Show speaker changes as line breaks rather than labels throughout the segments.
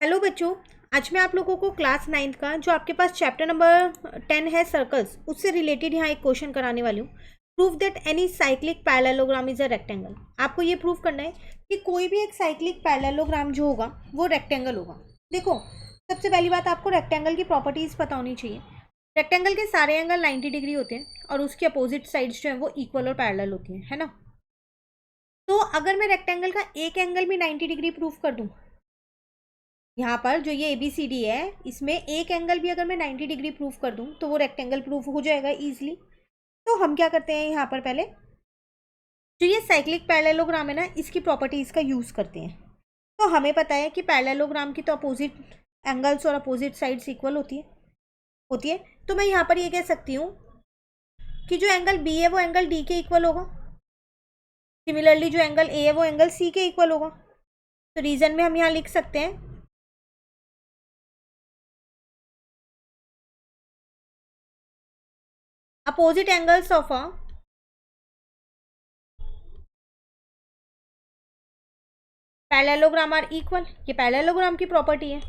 Hello बच्चों, आज मैं आप लोगों को क्लास 9th का जो आपके पास चैप्टर नंबर 10 है सर्कल्स, उससे रिलेटेड यहाँ एक क्वेश्चन कराने वाली हूँ। Prove that any cyclic parallelogram is a rectangle. आपको ये प्रूव करना है कि कोई भी एक साइक्लिक पैरेललोग्राम जो होगा वो रेक्टेंगल होगा। देखो, सबसे पहली बात आपको रेक्टेंगल की प्रॉपर्टीज़ पता होनी चाहिए। रेक्टेंगल के सारे एंगल 90 डिग्री होते हैं और उसके अपोजिट साइड्स जो है वो इक्वल और पैरेलल होती हैं, है ना। तो अगर मैं रेक्टेंगल का एक एंगल भी 90 डिग्री प्रूव कर दूँ, यहाँ पर जो ये ABCD है इसमें एक एंगल भी अगर मैं 90 डिग्री प्रूफ कर दूँ तो वो रेक्टेंगल प्रूफ हो जाएगा इजीली। तो हम क्या करते हैं, यहाँ पर पहले जो ये साइक्लिक पैरेललोग्राम है ना, इसकी प्रॉपर्टीज़ का यूज़ करते हैं। तो हमें पता है कि पैरेललोग्राम की तो अपोजिट एंगल्स और अपोजिट साइड्स इक्वल होती है। तो मैं यहाँ पर ये कह सकती हूँ कि जो एंगल B है वो एंगल D के इक्वल होगा। सिमिलरली जो एंगल A है वो एंगल C के इक्वल होगा। तो रीजन में हम यहाँ लिख सकते हैं opposite angles of a parallelogram are equal. ये पैरेललोग्राम की प्रॉपर्टी है।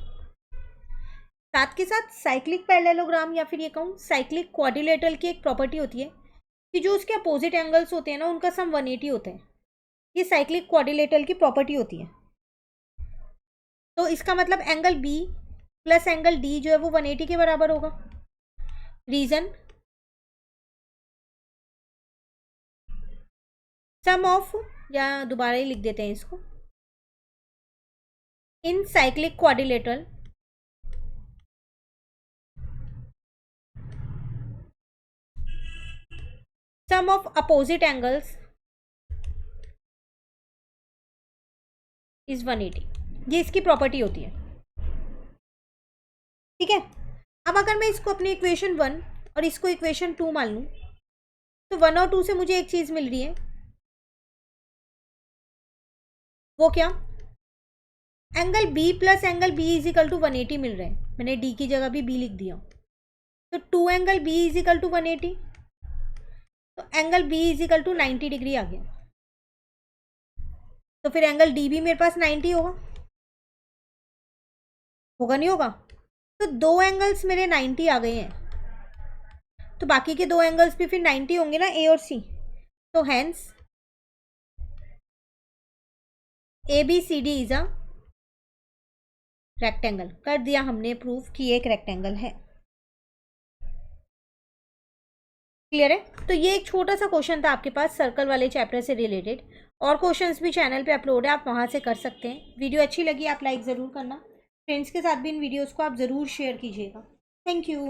साथ के साथ साइक्लिक पैरेललोग्राम या फिर ये कहूँ साइक्लिक क्वाड्रिलेटरल की एक प्रॉपर्टी होती है कि जो उसके अपोजिट एंगल्स होते हैं ना, उनका सम 180 होता है। ये साइक्लिक क्वाड्रिलेटरल की प्रॉपर्टी होती है। तो इसका मतलब angle B plus angle D जो है वो 180 के बराबर होगा। रीजन, सम ऑफ, या दोबारा ही लिख देते हैं इसको, इन cyclic quadrilateral sum of opposite angles is 180। ये इसकी प्रॉपर्टी होती है, ठीक है। अब अगर मैं इसको अपनी इक्वेशन 1 और इसको इक्वेशन 2 मान लूँ तो 1 और 2 से मुझे एक चीज़ मिल रही है, वो क्या, angle B plus angle B is equal to 180 मिल रहे हैं। मैंने D की जगह भी B लिख दिया। तो 2 angle B is equal to 180, तो angle B is equal to 90 degree आ गया। तो फिर एंगल D भी मेरे पास 90 होगा नहीं होगा। तो दो एंगल्स मेरे 90 आ गए हैं, तो बाकी के दो एंगल्स भी फिर 90 होंगे ना, A और C। तो hence ABCD is a rectangle. कर दिया हमने प्रूफ कि एक रेक्टेंगल है। क्लियर है। तो ये एक छोटा सा क्वेश्चन था आपके पास सर्कल वाले चैप्टर से रिलेटेड। और क्वेश्चंस भी चैनल पे अपलोड है, आप वहाँ से कर सकते हैं। वीडियो अच्छी लगी आप लाइक ज़रूर करना। फ्रेंड्स के साथ भी इन वीडियोस को आप ज़रूर शेयर कीजिएगा। Thank you.